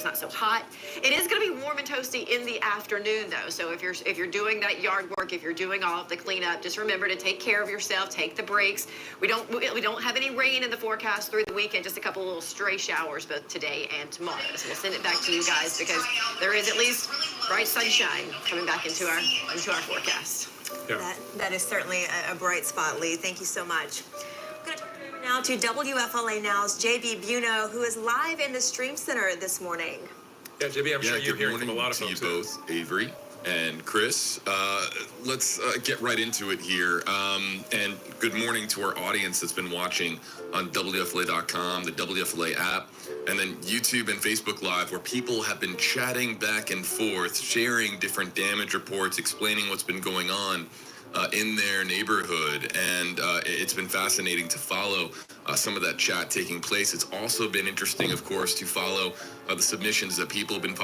it's not so hot. It is going to be warm and toasty in the afternoon, though. So if you're doing that yard work, if you're doing all of the cleanup, just remember to take care of yourself. Take the breaks. We don't have any rain in the forecast through the weekend. Just a couple little stray showers both today and tomorrow. So we'll send it back to you guys because there is at least bright sunshine coming back into our forecast. Yeah. That is certainly a bright spot, Lee. Thank you so much. I'm going to turn it over now to WFLA Now's JB Buno, who is live in the Stream Center this morning. Yeah, JB, I'm sure you're hearing from a lot of folks. folks. You both, Avery and Chris. Let's get right into it here. And good morning to our audience that's been watching on WFLA.com, the WFLA app, and then YouTube and Facebook Live, where people have been chatting back and forth, sharing different damage reports, explaining what's been going on in their neighborhood. And it's been fascinating to follow some of that chat taking place. It's also been interesting, of course, to follow the submissions that people have been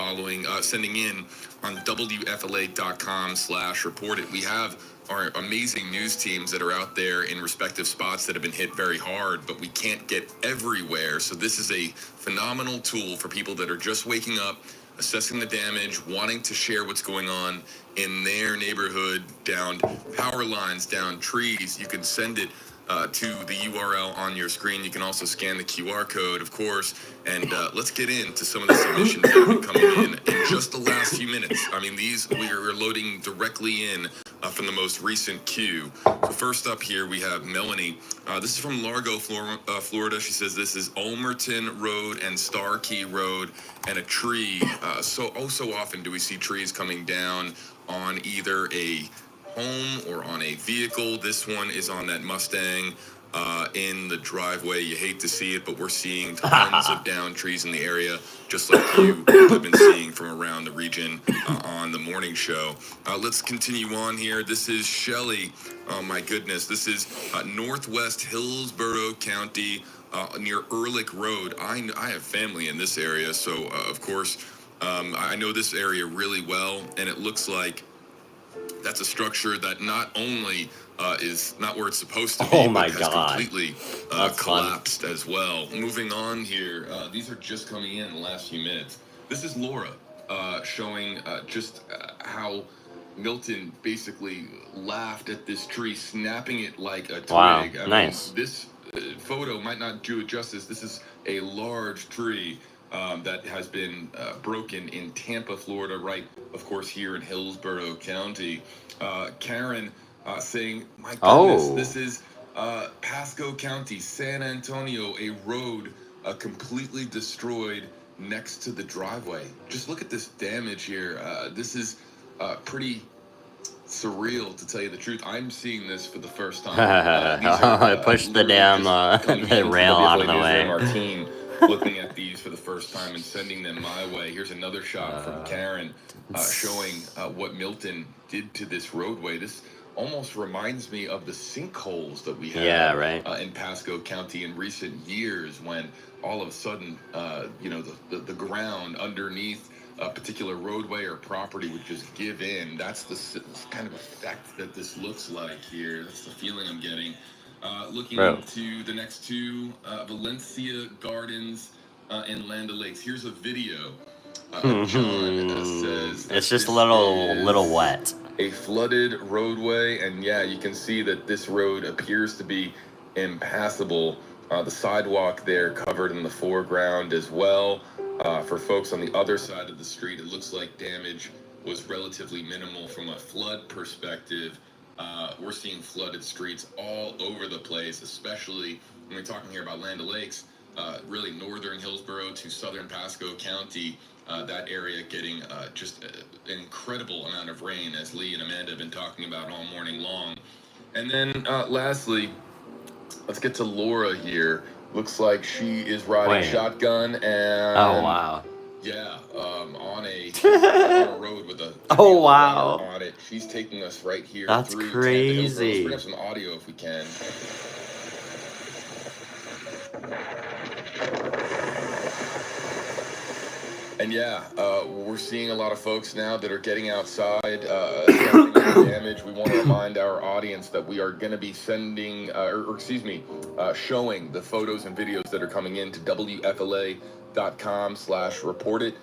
sending in on WFLA.com/reported. We have our amazing news teams that are out there in respective spots that have been hit very hard, but we can't get everywhere. So this is a phenomenal tool for people that are just waking up, assessing the damage, wanting to share what's going on in their neighborhood, down power lines, down trees. You can send it to the URL on your screen. You can also scan the QR code, of course. And let's get into some of the submissions that have been coming in just the last few minutes. I mean, these we are loading directly in from the most recent queue. So first up here, we have Melanie. This is from Largo, Florida. She says this is Ulmerton Road and Starkey Road, and a tree. So often do we see trees coming down on either a home or on a vehicle. This one is on that Mustang in the driveway. You hate to see it, but we're seeing tons of down trees in the area, just like you have been seeing from around the region on the morning show. Let's continue on here. This is Shelley. Oh my goodness. This is Northwest Hillsborough County near Ehrlich Road. I have family in this area, so of course I know this area really well, and it looks like that's a structure that not only is not where it's supposed to be, but has completely collapsed as well. Moving on here, these are just coming in the last few minutes. This is Laura showing just how Milton basically laughed at this tree, snapping it like a twig. Wow, I nice. mean, this photo might not do it justice. This is a large tree that has been broken in Tampa, Florida, right, of course, here in Hillsborough County. Karen saying, my goodness, this is Pasco County, San Antonio, a road completely destroyed next to the driveway. Just look at this damage here. This is pretty surreal, to tell you the truth. I'm seeing this for the first time. I pushed the damn the rail out of the way. Our team looking at these for the first time and sending them my way. Here's another shot from Karen showing what Milton did to this roadway. This almost reminds me of the sinkholes that we had in Pasco County in recent years, when all of a sudden, the ground underneath a particular roadway or property would just give in. That's the kind of effect that this looks like here. That's the feeling I'm getting. Looking into the next two, Valencia Gardens in Land O'Lakes. Here's a video. John says it's just a little wet. A flooded roadway, and yeah, you can see that this road appears to be impassable. The sidewalk there covered in the foreground as well. For folks on the other side of the street, it looks like damage was relatively minimal from a flood perspective. We're seeing flooded streets all over the place, especially when we're talking here about Land O'Lakes, really northern Hillsborough to southern Pasco County, that area getting just an incredible amount of rain, as Lee and Amanda have been talking about all morning long. And then lastly, let's get to Laura here. Looks like she is riding shotgun and... Oh, wow. Yeah, on a road with a on it. She's taking us right here. That's through crazy. Let's bring up some audio if we can. And yeah, we're seeing a lot of folks now that are getting outside, assessing the damage. We want to remind our audience that we are going to be sending, showing the photos and videos that are coming in to WFLA.com/reported.